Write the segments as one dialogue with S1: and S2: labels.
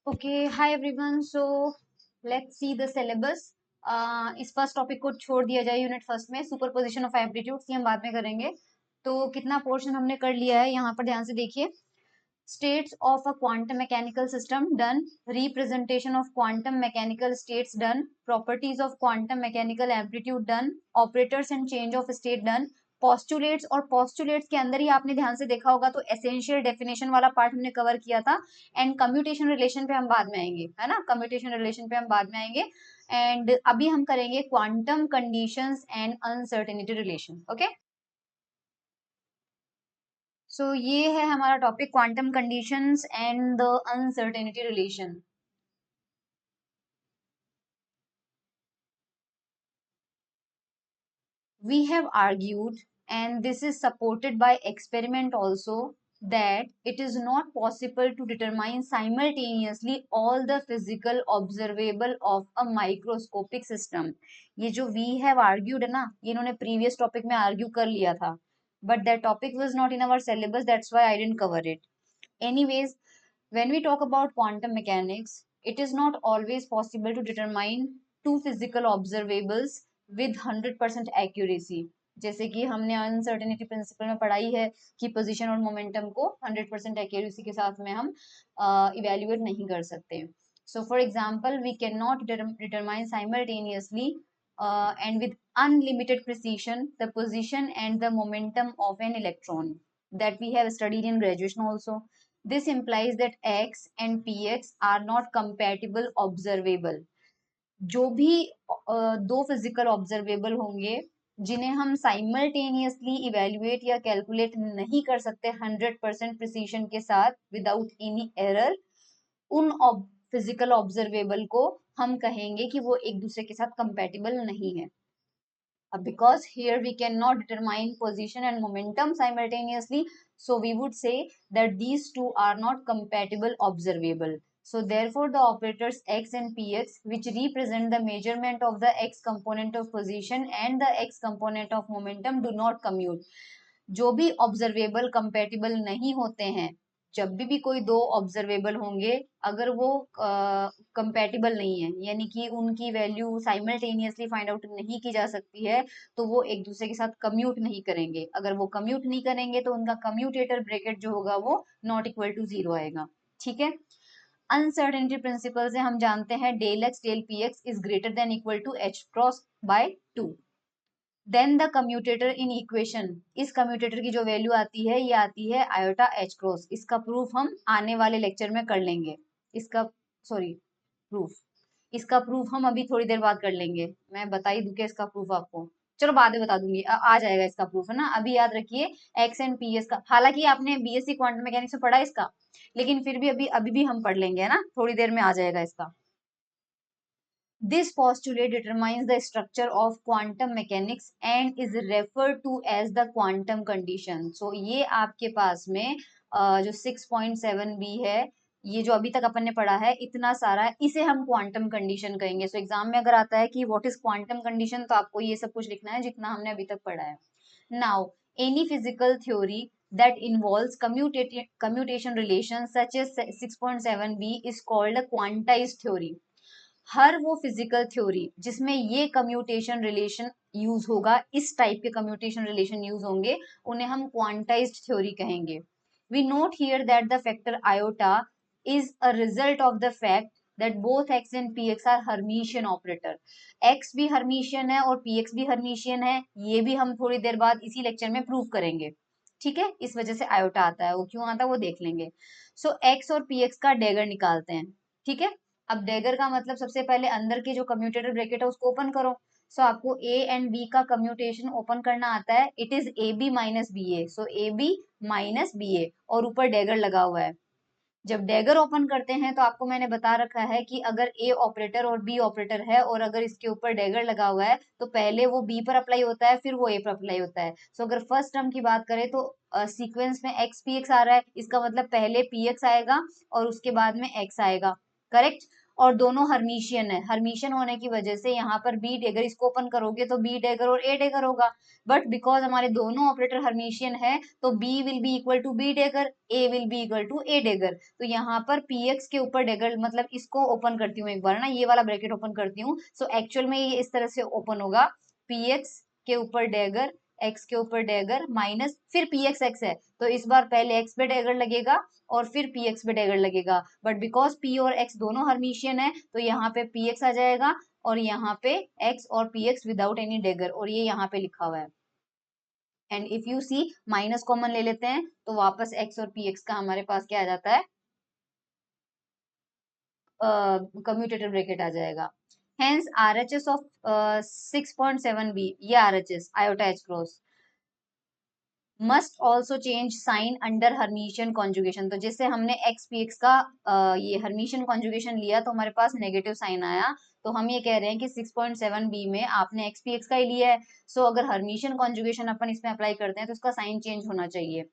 S1: Okay, hi everyone. So let's see the syllabus. इस first topic को छोड़ दिया जाए यूनिट फर्स्ट में सुपरपोजिशन ऑफ एप्टीट्यूड्स, ये हम बाद में करेंगे। तो कितना पोर्शन हमने कर लिया है यहाँ पर ध्यान से देखिए। States of a quantum mechanical system done, representation of quantum mechanical states done, properties of quantum mechanical aptitude done, operators and change of state done, postulates. और पोस्टुलेट्स के अंदर ही आपने ध्यान से देखा होगा तो एसेंशियल डेफिनेशन वाला पार्ट हमने कवर किया था। एंड कम्यूटेशन रिलेशन पे हम बाद में आएंगे, है ना, कम्यूटेशन रिलेशन पे हम बाद में आएंगे। एंड अभी हम करेंगे quantum conditions and uncertainty relation. Okay, so ये है हमारा topic, quantum conditions and the uncertainty relation. We have argued, and this is supported by experiment also, that it is not possible to determine simultaneously all the physical observable of a microscopic system. ये जो we have argued है ना, ये इन्होंने previous topic में argue कर लिया था, but that topic was not in our syllabus, that's why I didn't cover it. Anyways, when we talk about quantum mechanics, it is not always possible to determine two physical observables with 100% accuracy. जैसे कि हमने uncertainty principle में पढ़ाई है कि position और momentum को 100% accuracy के साथ में हम इवेल्युएट नहीं कर सकते. So for example, we cannot determine simultaneously and with unlimited precision the position and the momentum of an electron that we have studied in graduation also. This implies that x and px are not compatible observable. जो भी दो physical observable होंगे जिन्हें हम simultaneously evaluate या calculate नहीं कर सकते 100% प्रिसीशन के साथ विदाउट एनी एरर, उन फिजिकल ऑब्जर्वेबल को हम कहेंगे कि वो एक दूसरे के साथ कंपैटिबल नहीं है. Because here we cannot determine position and momentum simultaneously, so we would say that these two are not compatible observable. So therefore the operators x and px, which represent the measurement of the x component of position and the x component of momentum, do not commute. जो भी observable compatible नहीं होते हैं, जब भी कोई दो observable होंगे, अगर वो कंपेटिबल नहीं है यानी कि उनकी वैल्यू साइमल्टेनियसली फाइंड आउट नहीं की जा सकती है, तो वो एक दूसरे के साथ कम्यूट नहीं करेंगे. अगर वो कम्यूट नहीं करेंगे तो उनका कम्यूटेटर ब्रैकेट जो होगा वो नॉट इक्वल टू जीरो आएगा. ठीक है. अनसर्टेनिटी प्रिंसिपल से हम जानते हैं del X del P X is greater than equal to H cross by 2. Then the commutator in equation, इस कम्यूटेटर की जो वैल्यू आती है ये आती है आयोटा एच क्रॉस. इसका प्रूफ हम आने वाले लेक्चर में कर लेंगे. इसका सॉरी प्रूफ, इसका प्रूफ हम अभी थोड़ी देर बाद कर लेंगे. मैं बता ही दूं क्या इसका प्रूफ आपको, चलो बाद में बता दूंगी. आ जाएगा इसका प्रूफ, है ना. अभी याद रखिए एक्स एंड पी एस का, हालांकि आपने बीएससी क्वांटम मैकेनिक्स में पढ़ा इसका, लेकिन फिर भी अभी भी हम पढ़ लेंगे, है ना, थोड़ी देर में आ जाएगा इसका. This postulate determines the structure of quantum mechanics and is referred to as the quantum condition. So ये आपके पास में जो 6.7b है, ये जो अभी तक अपन ने पढ़ा है इतना सारा, इसे हम क्वांटम कंडीशन कहेंगे. सो एग्जाम में अगर आता है कि व्हाट इज क्वांटम कंडीशन, तो आपको ये सब कुछ लिखना है जितना हमने अभी तक पढ़ा है. Now any physical theory that involves commutation relations such as 6.7b is called a quantized theory. हर वो फिजिकल थ्योरी जिसमें ये कम्यूटेशन रिलेशन यूज होगा, इस टाइप के कम्यूटेशन रिलेशन यूज होंगे, उन्हें हम क्वांटाइज्ड थ्योरी कहेंगे. We note here that the factor iota is a result of the fact that both x and px are Hermitian operator. x भी हर्मीशियन है और px भी हर्मीशियन है, ये भी हम थोड़ी देर बाद इसी लेक्चर में प्रूव करेंगे. ठीक है, इस वजह से आयोटा आता है, वो क्यों आता है वो देख लेंगे. सो x और px का डेगर निकालते हैं. ठीक है. अब डेगर का मतलब सबसे पहले अंदर के जो कम्यूटेटर ब्रैकेट है उसको ओपन करो. सो आपको ए एंड बी का कम्यूटेशन ओपन करना आता है. It is A B minus B A. So A B minus B A और ऊपर डेगर लगा हुआ है. जब डेगर ओपन करते हैं तो आपको मैंने बता रखा है कि अगर ए ऑपरेटर और बी ऑपरेटर है और अगर इसके ऊपर डेगर लगा हुआ है तो पहले वो बी पर अप्लाई होता है फिर वो ए पर अप्लाई होता है. सो अगर फर्स्ट टर्म की बात करें तो सीक्वेंस में एक्स पी एक्स आ रहा है, इसका मतलब पहले पी एक्स आएगा और उसके बाद में एक्स आएगा. करेक्ट. और दोनों हर्मिशियन है। हर्मिशियन होने की वजह से यहाँ पर बी डेगर, इसको ओपन करोगे तो बी डेगर और ए डेगर होगा, बट बिकॉज हमारे दोनों ऑपरेटर हर्मिशियन है तो B will be equal to B dagger, A will be equal to A dagger. तो यहाँ पर पी एक्स के ऊपर डेगर, मतलब इसको ओपन करती हूँ एक बार ना, ये वाला ब्रैकेट ओपन करती हूँ। सो एक्चुअल में ये इस तरह से ओपन होगा, पी एक्स के ऊपर डेगर, एक्स के ऊपर डेगर माइनस, फिर पी एक्स एक्स है तो इस बार पहले एक्स पे डेगर लगेगा और फिर पी एक्स पे डेगर लगेगा, बट बिकॉज पी और एक्स दोनों हर्मिशियन है तो यहाँ पे पी एक्स आ जाएगा और यहाँ पे एक्स और P X without any dagger, और ये यहाँ पे लिखा हुआ है। And if you see minus common ले लेते हैं तो वापस एक्स और पी एक्स का हमारे पास क्या आ जाता है, कम्यूटेटर ब्रैकेट आ जाएगा। हेंस आरएचएस ऑफ 6.7b, ये RHS iota H cross must also change sign under Hermitian conjugation. तो जैसे हमने एक्स पी एक्स का ये हर्मिशियन कॉन्जुगेशन लिया तो हमारे पास नेगेटिव साइन आया, तो हम ये कह रहे हैं कि 6.7b में आपने एक्स पी एक्स का ही लिया है, सो अगर हर्मिशियन कॉन्जुगेशन अपन इसमें अप्लाई करते हैं तो उसका साइन चेंज होना चाहिए।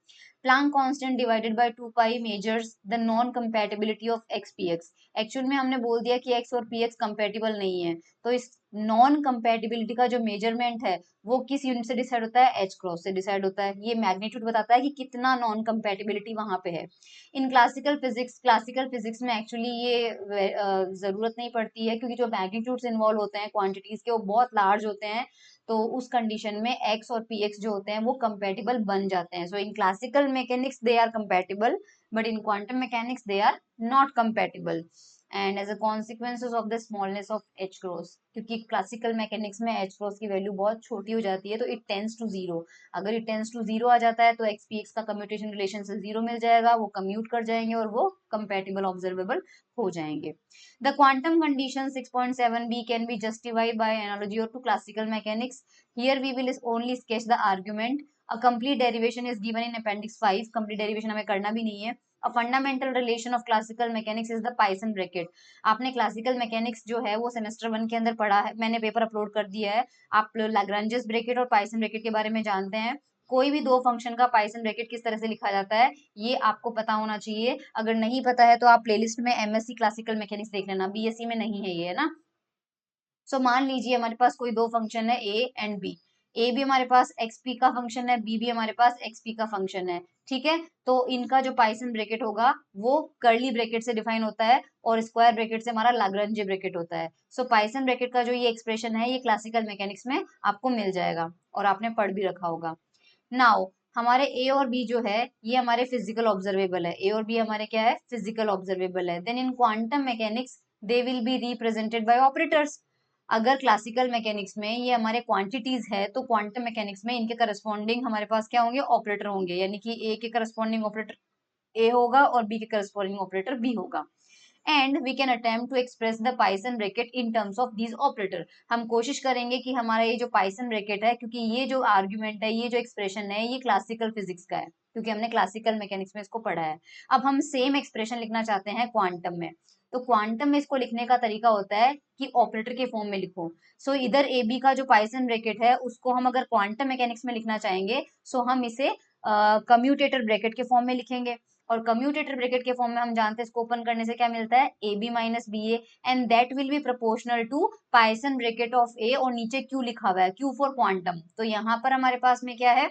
S1: Planck constant divided by 2 pi measures the non compatibility of x p x. Actual में हमने बोल दिया कि एक्स और पी एक्स कंपेटिबल नहीं है, तो इस नॉन कंपैटिबिलिटी का जो मेजरमेंट है वो किस यूनिट से डिसाइड होता है, एच क्रॉस से डिसाइड होता है। ये मैग्नीट्यूड बताता है कि कितना नॉन कंपैटिबिलिटी वहां पे है। इन क्लासिकल फिजिक्स में एक्चुअली ये जरूरत नहीं पड़ती है, क्योंकि जो मैग्नीट्यूड्स इन्वॉल्व होते हैं क्वांटिटीज के वो बहुत लार्ज होते हैं, तो उस कंडीशन में एक्स और पी एक्स जो होते हैं वो कंपेटिबल बन जाते हैं। So in classical mechanics they are compatible, but in quantum mechanics they are not compatible. And as a consequences of the smallness of h cross, क्योंकि क्लासिकल मैकेनिक्स में एच क्रॉस की वैल्यू बहुत छोटी हो जाती है तो इट टेंस टू जीरो। अगर इट टेंस टू जीरो आ जाता है तो एक्स पी एक्स का कम्यूटेशन रिलेशन से जीरो मिल जाएगा, वो कम्यूट कर जाएंगे और वो कंपेटिबल ऑब्जर्वेबल हो जाएंगे। The quantum condition 6.7b can be justified by analogy or to classical mechanics. Here we will only sketch the argument. A complete derivation is given in appendix 5. Complete derivation हमें करना भी नहीं है। A fundamental relation of classical mechanics is the Poisson bracket. आपने classical mechanics जो है वो semester 1 के अंदर पढ़ा है, मैंने पेपर अपलोड कर दिया है। आप लाग्रांजेस ब्रैकेट और पाइसन ब्रैकेट के बारे में जानते हैं। कोई भी दो फंक्शन का पाइसन ब्रैकेट किस तरह से लिखा जाता है ये आपको पता होना चाहिए। अगर नहीं पता है तो आप प्लेलिस्ट में एमएससी क्लासिकल मैकेनिक्स देख लेना, बीएससी में नहीं है ये, है ना। सो मान लीजिए हमारे पास कोई दो फंक्शन है ए एंड बी, ए भी हमारे पास एक्सपी का फंक्शन है, बी भी हमारे पास एक्सपी का फंक्शन है, ठीक है। तो इनका जो पाइसन ब्रैकेट होगा वो कर्ली ब्रैकेट से डिफाइन होता है और स्क्वायर ब्रैकेट से हमारा लाग्रांजे ब्रैकेट होता है। सो पाइसन ब्रैकेट का जो ये एक्सप्रेशन है ये क्लासिकल मैकेनिक्स में आपको मिल जाएगा और आपने पढ़ भी रखा होगा। नाउ हमारे ए और बी जो है ये हमारे फिजिकल ऑब्जर्वेबल है, ए और बी हमारे क्या है, फिजिकल ऑब्जर्वेबल है। Then in quantum mechanics they will be represented by operators. अगर क्लासिकल मैकेनिक्स में ये हमारे क्वांटिटीज है तो क्वांटम मैकेनिक्स में इनके करस्पॉन्डिंग हमारे पास क्या होंगे, ऑपरेटर होंगे, यानी कि ए के करस्पॉन्डिंग ऑपरेटर ए होगा और बी के करस्पॉन्डिंग ऑपरेटर बी होगा। And we can attempt to express the Poisson bracket in terms of these operator. हम कोशिश करेंगे कि हमारा ये जो पाइसन ब्रैकेट है, क्योंकि ये जो आर्ग्यूमेंट है, ये जो एक्सप्रेशन है, ये क्लासिकल फिजिक्स का है क्योंकि हमने क्लासिकल मैकेनिक्स में इसको पढ़ा है। अब हम सेम एक्सप्रेशन लिखना चाहते हैं क्वांटम में, तो क्वांटम में इसको लिखने का तरीका होता है कि ऑपरेटर के फॉर्म में लिखो। सो इधर ए बी का जो पाइसन ब्रैकेट है उसको हम अगर क्वांटम मैकेनिक्स में लिखना चाहेंगे सो हम इसे कम्यूटेटर ब्रैकेट के फॉर्म में लिखेंगे, और कम्यूटेटर ब्रैकेट के फॉर्म में हम जानते हैं इसको ओपन करने से क्या मिलता है, A B minus B A, and that will be proportional to Poisson bracket of A, और नीचे क्यू लिखा हुआ है, क्यू फॉर क्वांटम। तो यहाँ पर हमारे पास में क्या है,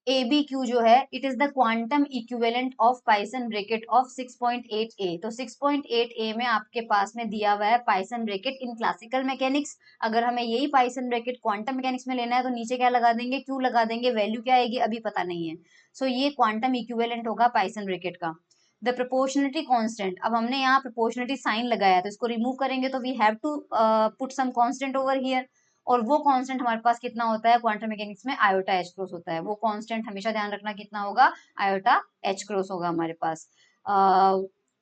S1: ए बी क्यू जो है it is the quantum equivalent of Poisson bracket of 6.8 A. तो 6.8 ए में आपके पास में दिया हुआ है पाइसन ब्रैकेट इन क्लासिकल मैकेनिक्स। अगर हमें यही पाइसन ब्रैकेट क्वांटम मैकेनिक्स में लेना है तो नीचे क्या लगा देंगे, क्यू लगा देंगे, वैल्यू क्या आएगी अभी पता नहीं है। सो ये क्वांटम इक्विवेलेंट होगा पाइसन ब्रैकेट का। द प्रोपोर्शनलिटी कांस्टेंट, अब हमने यहाँ प्रोपोर्शनलिटी साइन लगाया तो इसको रिमूव करेंगे तो we have to put some constant over here, और वो कांस्टेंट हमारे पास कितना होता है क्वांटम मैकेनिक्स में, आयोटा एच क्रॉस होता है। वो कांस्टेंट हमेशा ध्यान रखना कितना होगा, आयोटा एच क्रॉस होगा हमारे पास।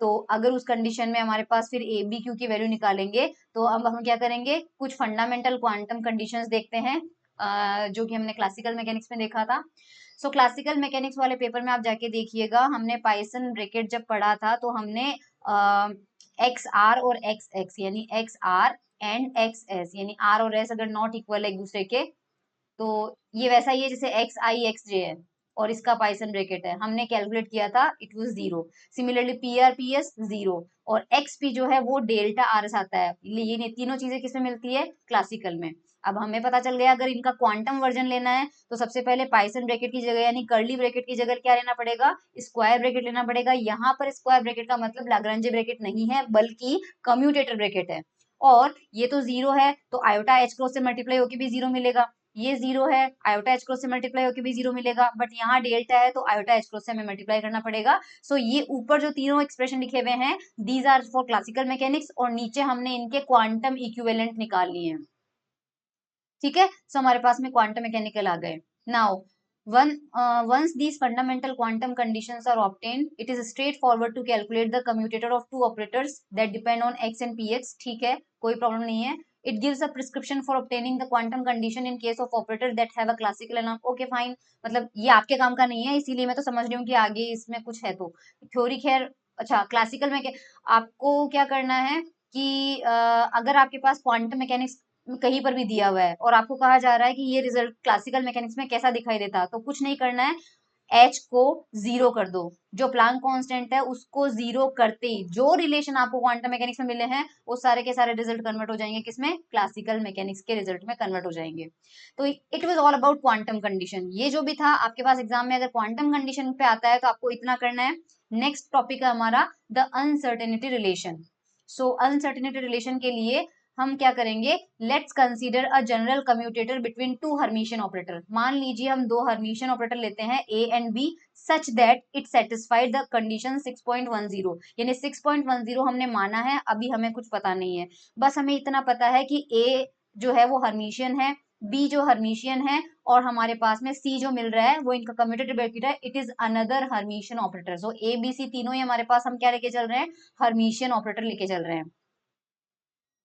S1: तो अगर उस कंडीशन में हमारे पास फिर ए बी क्यू की वैल्यू निकालेंगे तो अब हम क्या करेंगे, कुछ फंडामेंटल क्वांटम कंडीशंस देखते हैं जो कि हमने क्लासिकल मैकेनिक्स में देखा था। सो क्लासिकल मैकेनिक्स वाले पेपर में आप जाके देखिएगा, हमने पाइसन ब्रैकेट जब पढ़ा था तो हमने एक्स आर और एक्स एक्स यानी X R and X S, यानी आर और एस अगर नॉट इक्वल है एक दूसरे के तो ये वैसा ही है जैसे एक्स आई एक्स जे है। और इसका पाइथन ब्रैकेट है, हमने कैलकुलेट किया था, इट वाज 0। सिमिलरली PRPS 0, और XP जो है वो डेल्टा RS आता है। ये तीनों चीजें किसमें मिलती है? क्लासिकल में। अब हमें पता चल गया अगर इनका क्वांटम वर्जन लेना है तो सबसे पहले पाइथन ब्रैकेट की जगह यानी कर्ली ब्रैकेट की जगह क्या लेना पड़ेगा? स्क्वायर ब्रैकेट लेना पड़ेगा। यहाँ पर स्क्वायर ब्रैकेट का मतलब लाग्रांजे ब्रैकेट नहीं है बल्कि कम्यूटेटर ब्रैकेट है। और ये तो 0 है तो आयोटा H क्रॉस से मल्टीप्लाई होकर भी 0 मिलेगा। ये 0 है, आयोटा H क्रॉस से मल्टीप्लाई होकर भी 0 मिलेगा, बट यहाँ डेल्टा है तो आयोटा H क्रॉस से हमें मल्टीप्लाई करना पड़ेगा। सो ये ऊपर जो तीनों एक्सप्रेशन लिखे हुए हैं these are for classical mechanics, और नीचे हमने इनके क्वांटम इक्विवेलेंट निकाल लिए हैं। ठीक है, सो हमारे पास में क्वांटम मैकेनिकल आ गए। Now once these fundamental quantum conditions are obtained, it is straightforward to calculate the commutator of two operators that depend on x and px। ठीक है, कोई प्रॉब्लम नहीं है। It gives a prescription for obtaining the quantum condition in case of operators that have a classical and okay fine। मतलब ये आपके काम का नहीं है, इसीलिए मैं तो समझ रही हूँ कि आगे इसमें कुछ है। तो थ्योरी खैर, अच्छा क्लासिकल में आपको क्या करना है कि अगर आपके पास क्वांटम मैकेनिक्स कहीं पर भी दिया हुआ है और आपको कहा जा रहा है कि ये रिजल्ट क्लासिकल मैकेनिक्स में कैसा दिखाई देता, तो कुछ नहीं करना है, एच को 0 कर दो। जो प्लांक कांस्टेंट है उसको 0 करते ही जो रिलेशन आपको क्वांटम मैकेनिक्स में मिले हैं वो सारे के सारे रिजल्ट कन्वर्ट हो जाएंगे किसमें? क्लासिकल मैकेनिक्स के रिजल्ट में कन्वर्ट हो जाएंगे। तो it was all about quantum condition. ये जो भी था आपके पास एग्जाम में अगर क्वांटम कंडीशन पे आता है तो आपको इतना करना है। नेक्स्ट टॉपिक है हमारा the uncertainty relation. So uncertainty relation के लिए हम क्या करेंगे? Let's consider a general commutator between two Hermitian operator. मान लीजिए हम दो हर्मिशियन ऑपरेटर लेते हैं A and B such that it satisfied the condition 6.10। यानी 6.10 हमने माना है, अभी हमें कुछ पता नहीं है, बस हमें इतना पता है कि ए जो है वो हर्मिशियन है, बी जो हर्मिशियन है, और हमारे पास में सी जो मिल रहा है वो इनका कम्यूटेटिव ब्रैकेट है, it is another Hermitian operator. So A B C तीनों ही हमारे पास हम क्या लेके चल रहे हैं? हर्मिशियन ऑपरेटर लेके चल रहे हैं।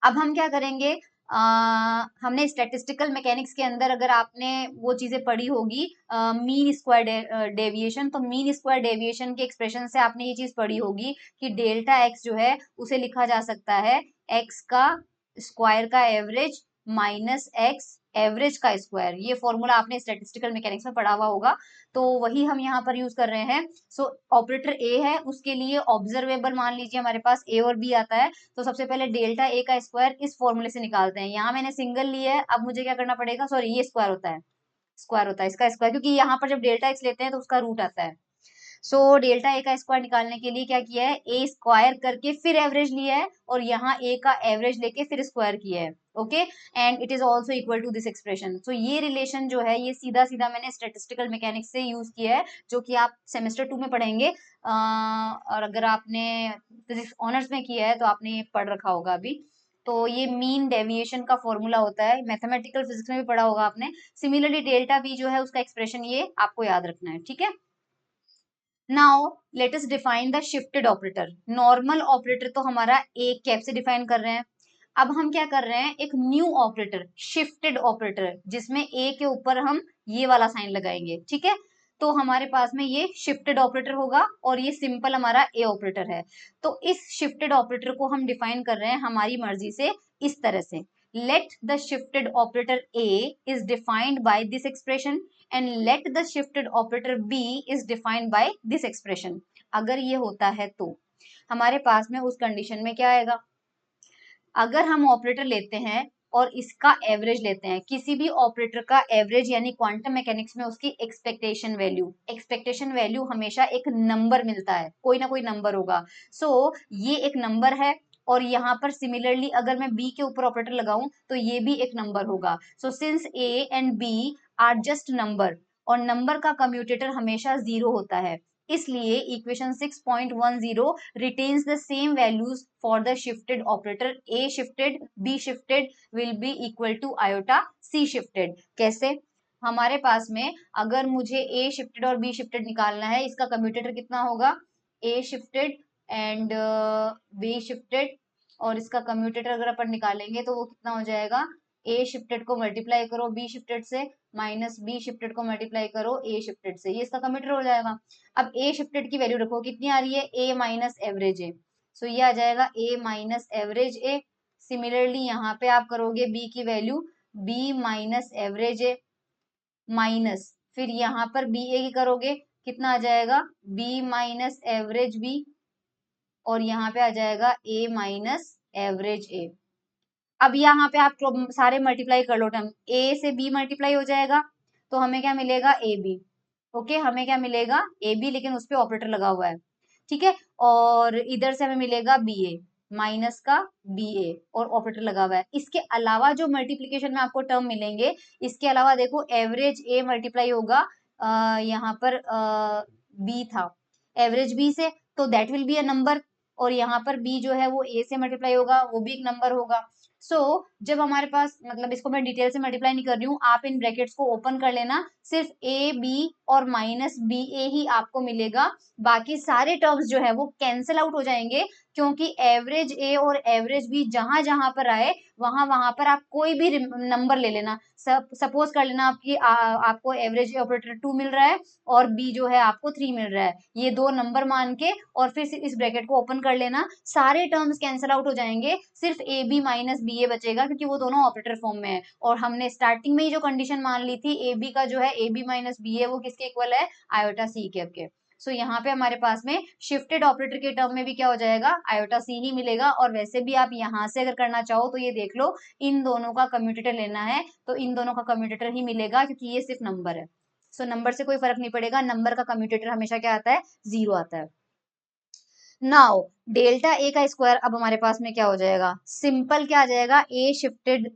S1: अब हम क्या करेंगे? हमने स्टैटिस्टिकल मैकेनिक्स के अंदर अगर आपने वो चीजें पढ़ी होगी मीन स्क्वायर डेविएशन, तो मीन स्क्वायर डेविएशन के एक्सप्रेशन से आपने ये चीज पढ़ी होगी कि डेल्टा एक्स जो है उसे लिखा जा सकता है एक्स का स्क्वायर का एवरेज माइनस एक्स एवरेज का स्क्वायर। ये फॉर्मूला आपने स्टैटिस्टिकल मैकेनिक्स में पढ़ा हुआ होगा, तो वही हम यहाँ पर यूज कर रहे हैं। सो ऑपरेटर ए है, उसके लिए ऑब्जर्वेबल मान लीजिए हमारे पास ए और बी आता है, तो सबसे पहले डेल्टा ए का स्क्वायर इस फॉर्मूले से निकालते हैं। यहाँ मैंने सिंगल लिया है, अब मुझे क्या करना पड़ेगा? सॉरी, ये स्क्वायर होता है, स्क्वायर होता है इसका स्क्वायर, क्योंकि यहाँ पर जब डेल्टा एक्स लेते हैं तो उसका रूट आता है। सो डेल्टा ए का स्क्वायर निकालने के लिए क्या किया है? ए स्क्वायर करके फिर एवरेज लिया है, और यहाँ ए का एवरेज लेके फिर स्क्वायर किया है। Okay, and it is also equal to this expression. So ये रिलेशन जो है ये सीधा सीधा मैंने स्टेटिस्टिकल मैकेनिक्स से यूज किया है, जो कि आप सेमेस्टर 2 में पढ़ेंगे। और अगर आपने फिजिक्स ऑनर्स में किया है तो आपने ये पढ़ रखा होगा अभी। तो ये मीन डेविएशन का फॉर्मूला होता है, मैथमेटिकल फिजिक्स में भी पढ़ा होगा आपने। सिमिलरली डेल्टा वी जो है उसका एक्सप्रेशन ये आपको याद रखना है, ठीक है। Now let us define the shifted operator. Normal operator तो हमारा एक कैप से डिफाइन कर रहे हैं, अब हम क्या कर रहे हैं? एक न्यू ऑपरेटर, शिफ्टेड ऑपरेटर, जिसमें ए के ऊपर हम ये वाला साइन लगाएंगे, ठीक है। तो हमारे पास में ये शिफ्टेड ऑपरेटर होगा और ये सिंपल हमारा ए ऑपरेटर है। तो इस शिफ्टेड ऑपरेटर को हम डिफाइन कर रहे हैं हमारी मर्जी से इस तरह से। let the shifted operator a is defined by this expression and let the shifted operator b is defined by this expression। अगर ये होता है तो हमारे पास में उस कंडीशन में क्या आएगा? अगर हम ऑपरेटर लेते हैं और इसका एवरेज लेते हैं, किसी भी ऑपरेटर का एवरेज यानी क्वांटम मैकेनिक्स में उसकी एक्सपेक्टेशन वैल्यू हमेशा एक नंबर मिलता है, कोई ना कोई नंबर होगा। सो ये एक नंबर है, और यहाँ पर सिमिलरली अगर मैं बी के ऊपर ऑपरेटर लगाऊं तो ये भी एक नंबर होगा। So since A and B are just number, और नंबर का कम्यूटेटर हमेशा 0 होता है, इसलिए equation 6.10 retains the same values for the shifted operator a shifted b shifted will be equal to iota c shifted। कैसे? हमारे पास में अगर मुझे a shifted और b shifted निकालना है, इसका कम्यूटेटर कितना होगा? a shifted and b shifted, और इसका कम्यूटेटर अगर अपन निकालेंगे तो वो कितना हो जाएगा? a शिफ्टेड को मल्टीप्लाई करो b शिफ्टेड से, माइनस b शिफ्टेड को मल्टीप्लाई करो a शिफ्टेड से, ये इसका कम्यूटेटर हो जाएगा। अब a शिफ्टेड की वैल्यू रखो, कितनी आ रही है? a माइनस एवरेज ए, सो ये आ जाएगा a minus average A. Similarly यहाँ पे आप करोगे b की वैल्यू b माइनस एवरेज ए माइनस, फिर यहाँ पर बी ए की करोगे, कितना आ जाएगा, बी माइनस एवरेज बी, और यहाँ पे आ जाएगा ए माइनस एवरेज ए। अब यहाँ पे आप सारे मल्टीप्लाई कर लो, टर्म ए से बी मल्टीप्लाई हो जाएगा, तो हमें क्या मिलेगा, ए बी। ओके, हमें क्या मिलेगा, ए बी, लेकिन उस पे ऑपरेटर लगा हुआ है, ठीक है। और इधर से हमें मिलेगा बी ए माइनस का बी ए, और ऑपरेटर लगा हुआ है। इसके अलावा जो मल्टीप्लीकेशन में आपको टर्म मिलेंगे, इसके अलावा देखो एवरेज ए मल्टीप्लाई होगा यहाँ पर बी था, एवरेज बी से, तो that will be a number, और यहाँ पर बी जो है वो ए से मल्टीप्लाई होगा, वो भी एक नंबर होगा। सो जब हमारे पास, मतलब इसको मैं डिटेल से मल्टीप्लाई नहीं कर रही हूँ, आप इन ब्रैकेट्स को ओपन कर लेना, सिर्फ ए बी और माइनस बी ए ही आपको मिलेगा, बाकी सारे टर्म्स जो है वो कैंसिल आउट हो जाएंगे, क्योंकि एवरेज ए और एवरेज बी जहां जहां पर आए वहां वहां पर आप कोई भी नंबर ले लेना। सपोज कर लेना आपकी आपको एवरेज ऑपरेटर 2 मिल रहा है और बी जो है आपको 3 मिल रहा है, ये दो नंबर मान के और फिर इस ब्रैकेट को ओपन कर लेना, सारे टर्म्स कैंसिल आउट हो जाएंगे, सिर्फ ए बी माइनस बी ए बचेगा, क्योंकि वो दोनों ऑपरेटर फॉर्म में है। और हमने स्टार्टिंग में ही जो कंडीशन मान ली थी, ए बी का जो है ए बी माइनस बी ए, वो किसके इक्वल है, आयोटा सी के। सो यहाँ पे हमारे पास में शिफ्टेड ऑपरेटर के टर्म में भी क्या हो जाएगा, आयोटा सी ही मिलेगा। और वैसे भी आप यहाँ से अगर करना चाहो तो ये देख लो, इन दोनों का कम्यूटेटर लेना है तो इन दोनों का कम्यूटेटर ही मिलेगा, क्योंकि ये सिर्फ नंबर है। सो नंबर से कोई फर्क नहीं पड़ेगा, नंबर का कम्यूटेटर हमेशा क्या आता है, 0 आता है। नाउ डेल्टा ए का स्क्वायर, अब हमारे पास में क्या हो जाएगा, सिंपल क्या आ जाएगा, ए शिफ्टेड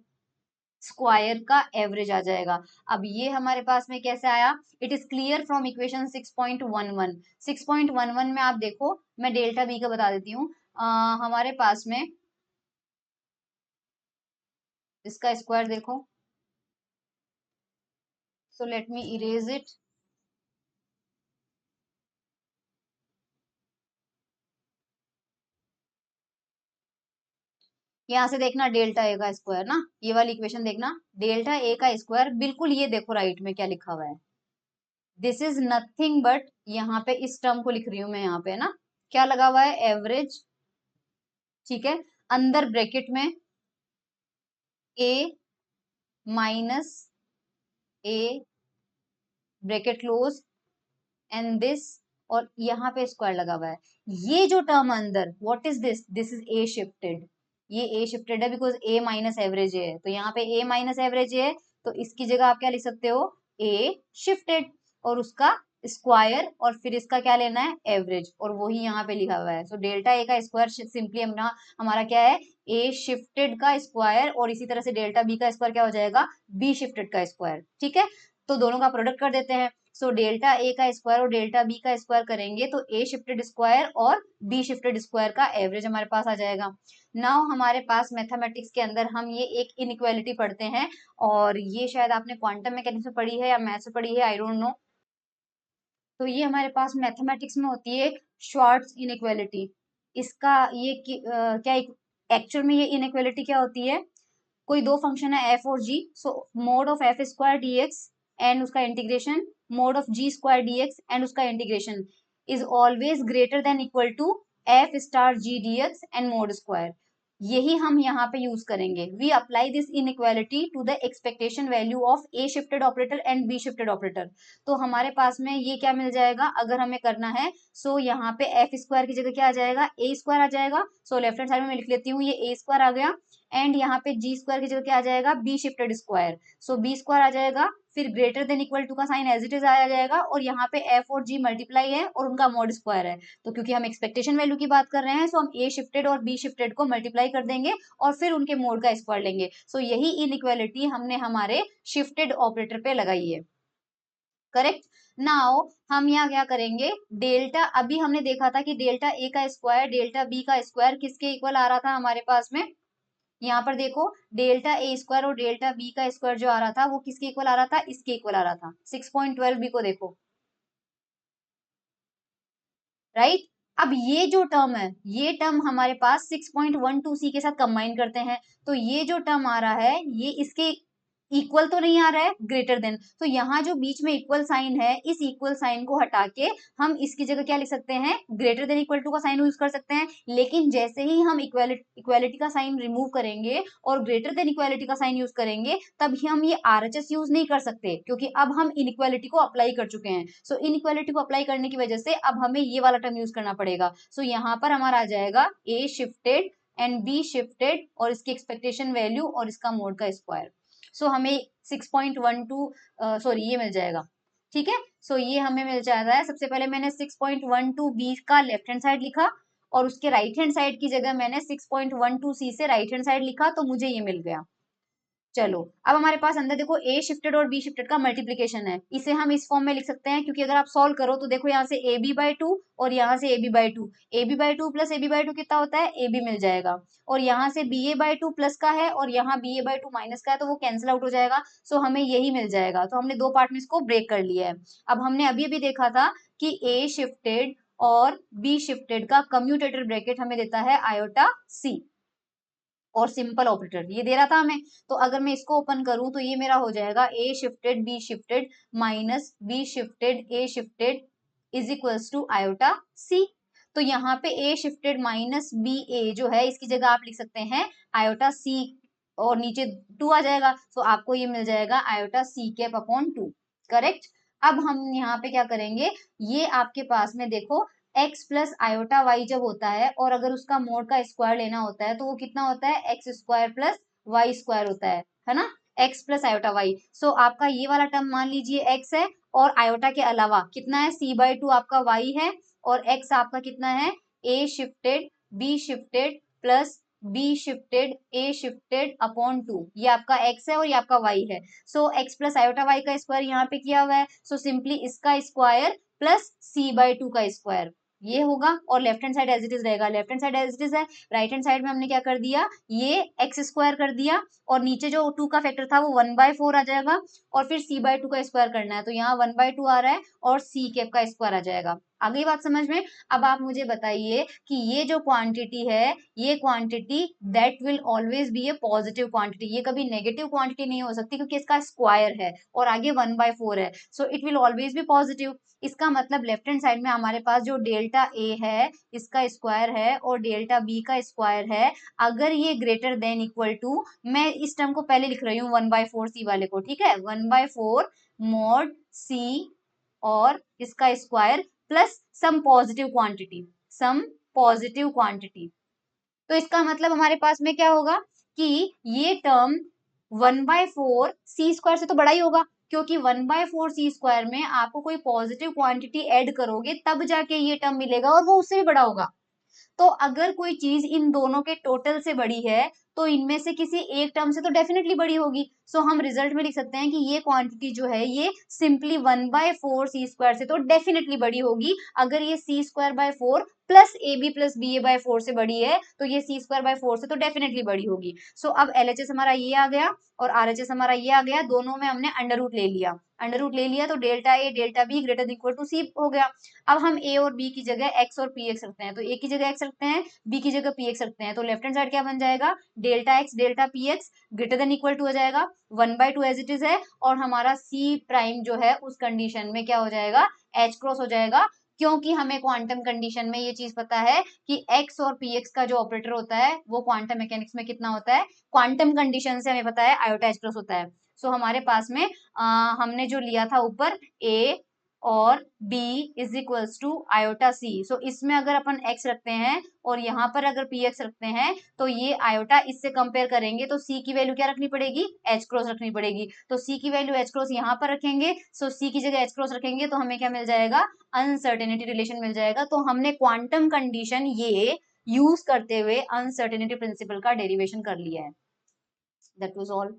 S1: स्क्वायर का एवरेज आ जाएगा। अब ये हमारे पास में कैसे आया, it is clear from equation 6.11। 6.11 में आप देखो, मैं डेल्टा बी का बता देती हूँ, हमारे पास में इसका स्क्वायर देखो, so let me erase it. यहाँ से देखना डेल्टा ए का स्क्वायर ना, ये वाली इक्वेशन देखना, डेल्टा ए का स्क्वायर, बिल्कुल ये देखो राइट में क्या लिखा हुआ है, दिस इज नथिंग बट, यहाँ पे इस टर्म को लिख रही हूं मैं, यहाँ पे ना क्या लगा हुआ है, एवरेज, ठीक है, अंदर ब्रैकेट में A minus A bracket close and this, और यहाँ पे स्क्वायर लगा हुआ है। ये जो टर्म अंदर, what is this, this is a shifted, ये ए शिफ्टेड है बिकॉज ए माइनस एवरेज है, तो यहाँ पे ए माइनस एवरेज है, तो इसकी जगह आप क्या लिख सकते हो, ए शिफ्टेड, और उसका स्क्वायर, और फिर इसका क्या लेना है, एवरेज, और वही यहाँ पे लिखा हुआ है। सो डेल्टा ए का स्क्वायर सिंपली हमारा क्या है, ए शिफ्टेड का स्क्वायर, और इसी तरह से डेल्टा बी का स्क्वायर क्या हो जाएगा, बी शिफ्टेड का स्क्वायर, ठीक है। तो दोनों का प्रोडक्ट कर देते हैं, सो डेल्टा ए का स्क्वायर और डेल्टा बी का स्क्वायर करेंगे तो ए शिफ्टेड स्क्वायर और बी शिफ्टेड स्क्वायर का एवरेज हमारे पास आ जाएगा। नाउ हमारे पास मैथमेटिक्स के अंदर हम ये एक इनइक्वालिटी पढ़ते हैं, और ये शायद आपने क्वांटम मैकेनिक्स में पढ़ी है या मैथ्स में पढ़ी है, आई डोंट नो। तो ये हमारे पास मैथमेटिक्स में होती है शॉर्ट्स इनइक्वालिटी। इसका ये क्या एक्चुअल में ये इनइक्वालिटी क्या होती है, कोई दो फंक्शन है एफ और g, so mod of f square dx and उसका integration, mod of g square dx and उसका integration is always greater than equal to f star g dx and mod square. यही हम यहाँ पे use करेंगे, we apply this inequality to the expectation value of A shifted operator and B shifted operator. तो हमारे पास में ये क्या मिल जाएगा, अगर हमें करना है, सो यहाँ पे एफ स्क्वायर की जगह क्या आ जाएगा, ए स्क्वायर आ जाएगा, सो लेफ्ट हैंड साइड में मैं लिख लेती हूँ, ये ए स्क्वायर आ गया, एंड यहाँ पे जी स्क्वायर की जगह क्या आ जाएगा, B shifted square, so B square आ जाएगा, फिर ग्रेटर देन इक्वल टू का साइन एज इट इज आया जाएगा, और यहाँ पे एफ और जी मल्टीप्लाई है और उनका मॉड स्क्वायर है, तो क्योंकि हम एक्सपेक्टेशन वैल्यू की बात कर रहे हैं, सो हम ए शिफ्टेड और बी शिफ्टेड को मल्टीप्लाई कर देंगे और फिर उनके मोड का स्क्वायर लेंगे। सो यही इनइक्वालिटी हमने हमारे शिफ्टेड ऑपरेटर पे लगाई है, करेक्ट। नाउ हम यहाँ क्या करेंगे, डेल्टा, अभी हमने देखा था कि डेल्टा ए का स्क्वायर डेल्टा बी का स्क्वायर किसके इक्वल आ रहा था हमारे पास में, यहाँ पर देखो डेल्टा ए स्क्वायर और डेल्टा बी का स्क्वायर जो आ रहा था वो किसके इक्वल आ रहा था, इसके इक्वल आ रहा था। 6.12 बी को देखो, राइट। अब ये जो टर्म है, ये टर्म हमारे पास 6.12 सी के साथ कंबाइन करते हैं, तो ये जो टर्म आ रहा है ये इसके इक्वल तो नहीं आ रहा है, ग्रेटर देन, तो यहाँ जो बीच में इक्वल साइन है, इस इक्वल साइन को हटा के हम इसकी जगह क्या लिख सकते हैं, ग्रेटर देन इक्वल टू का साइन यूज कर सकते हैं। लेकिन जैसे ही हम इक्वालिटी का साइन रिमूव करेंगे और ग्रेटर देन इक्वालिटी का साइन यूज करेंगे, तभी हम ये RHS यूज नहीं कर सकते, क्योंकि अब हम इनइक्वालिटी को अप्लाई कर चुके हैं। सो इनइक्वालिटी को अप्लाई करने की वजह से अब हमें ये वाला टर्म यूज करना पड़ेगा। सो यहाँ पर हमारा आ जाएगा A shifted and B shifted और इसकी एक्सपेक्टेशन वैल्यू और इसका मोड का स्क्वायर। सो हमें 6.12 सॉरी ये मिल जाएगा, ठीक है। सो ये हमें मिल जा रहा है, सबसे पहले मैंने 6.12 B का लेफ्ट हैंड साइड लिखा और उसके राइट हैंड साइड की जगह मैंने 6.12 C से राइट हैंड साइड लिखा, तो मुझे ये मिल गया। चलो अब हमारे पास अंदर देखो A शिफ्टेड और B शिफ्टेड का मल्टीप्लीकेशन है, इसे हम इस फॉर्म में लिख सकते हैं, क्योंकि अगर आप सॉल्व करो तो देखो यहाँ से AB/2 और यहाँ से AB/2, AB/2 प्लस AB/2 कितना होता है, AB मिल जाएगा। और यहाँ से BA/2 प्लस का है और यहाँ BA/2 माइनस का है, तो वो कैंसिल आउट हो जाएगा। सो हमें यही मिल जाएगा, तो हमने दो पार्ट में इसको ब्रेक कर लिया है। अब हमने अभी अभी देखा था कि A शिफ्टेड और B शिफ्टेड का कम्यूटेटर ब्रैकेट हमें देता है आयोटा C और सिंपल ऑपरेटर ये दे रहा था हमें। तो अगर मैं इसको ओपन करूं तो ये मेरा हो जाएगा A shifted B shifted minus B shifted A shifted is equals to iota C। तो यहाँ पे A शिफ्टेड माइनस BA जो है, इसकी जगह आप लिख सकते हैं आयोटा C और नीचे 2 आ जाएगा, तो आपको ये मिल जाएगा iota C cap upon 2, correct. अब हम यहाँ पे क्या करेंगे, ये आपके पास में देखो x प्लस आयोटा वाई जब होता है और अगर उसका मोड का स्क्वायर लेना होता है तो वो कितना होता है, X square plus Y square होता है ना, x plus iota Y. So आपका ये वाला टर्म मान लीजिए x है और आयोटा के अलावा कितना है, C/2 आपका y है और x आपका कितना है, A shifted B shifted plus B shifted A shifted upon 2, ये आपका x है और ये आपका y है। So x plus iota y का स्क्वायर यहाँ पे किया हुआ है, सो सिंपली इसका स्क्वायर प्लस C/2 का स्क्वायर ये होगा और left hand side as it is रहेगा, left hand side as it is है। राइट हैंड साइड में हमने क्या कर दिया, ये एक्स स्क्वायर कर दिया और नीचे जो 2 का फैक्टर था वो 1/4 आ जाएगा और फिर C/2 का स्क्वायर करना है, तो यहाँ 1/2 आ रहा है और C कैप का स्क्वायर आ जाएगा। आ गई बात समझ में। अब आप मुझे बताइए कि ये जो क्वांटिटी है, ये quantity that will always be A positive quantity, ये कभी नेगेटिव क्वांटिटी नहीं हो सकती क्योंकि इसका स्क्वायर है और आगे 1/4 है, so it will always be positive. इसका मतलब लेफ्ट हैंड साइड में हमारे पास जो डेल्टा ए है इसका स्क्वायर है और डेल्टा बी का स्क्वायर है, अगर ये ग्रेटर देन इक्वल टू, मैं इस टर्म को पहले लिख रही हूँ 1/4 C वाले को, ठीक है, 1/4 मॉड C और इसका square plus some positive quantity, some positive quantity. तो इसका मतलब हमारे पास में क्या होगा कि ये टर्म 1/4 C स्क्वायर से तो बड़ा ही होगा, क्योंकि 1/4 C स्क्वायर में आपको कोई पॉजिटिव क्वांटिटी ऐड करोगे तब जाके ये टर्म मिलेगा और वो उससे भी बड़ा होगा। तो अगर कोई चीज इन दोनों के टोटल से बड़ी है तो इनमें से किसी एक टर्म से तो डेफिनेटली बड़ी होगी। सो हम रिजल्ट में लिख सकते हैं कि ये क्वांटिटी जो है ये सिंपली 1/4 C स्क्वायर से तो डेफिनेटली बड़ी होगी। अगर ये C²/4 plus AB plus BA/4 से बड़ी है तो ये C²/4 से तो डेफिनेटली बड़ी होगी। सो अब LHS हमारा ये आ गया और RHS हमारा ये आ गया, दोनों में हमने अंडर रूट ले लिया, अंडर रूट ले लिया तो delta A delta B greater than equal to C हो गया। अब हम A और B की जगह x और px रखते हैं, तो A की जगह x रखते हैं, B की जगह px रखते हैं, तो लेफ्ट हैंड साइड क्या बन जाएगा, delta x delta px greater than equal to हो जाएगा 1/2 एज इट इज है और हमारा C प्राइम जो है उस कंडीशन में क्या हो जाएगा, h क्रॉस हो जाएगा, क्योंकि हमें क्वांटम कंडीशन में ये चीज पता है कि x और px का जो ऑपरेटर होता है वो क्वांटम मैकेनिक्स में कितना होता है, क्वांटम कंडीशन से हमें पता है आयोटा h क्रॉस होता है। सो हमारे पास में हमने जो लिया था ऊपर a और b is equals to iota c, so इसमें अगर अपन x रखते हैं और यहाँ पर अगर px रखते हैं तो ये आयोटा इससे कंपेयर करेंगे तो c की वैल्यू क्या रखनी पड़ेगी, h क्रॉस रखनी पड़ेगी, तो c की वैल्यू h क्रॉस यहाँ पर रखेंगे, सो c की जगह h क्रॉस रखेंगे तो हमें क्या मिल जाएगा, अनसर्टेनिटी रिलेशन मिल जाएगा। तो हमने क्वांटम कंडीशन ये यूज करते हुए अनसर्टेनिटी प्रिंसिपल का डेरिवेशन कर लिया है। That was all.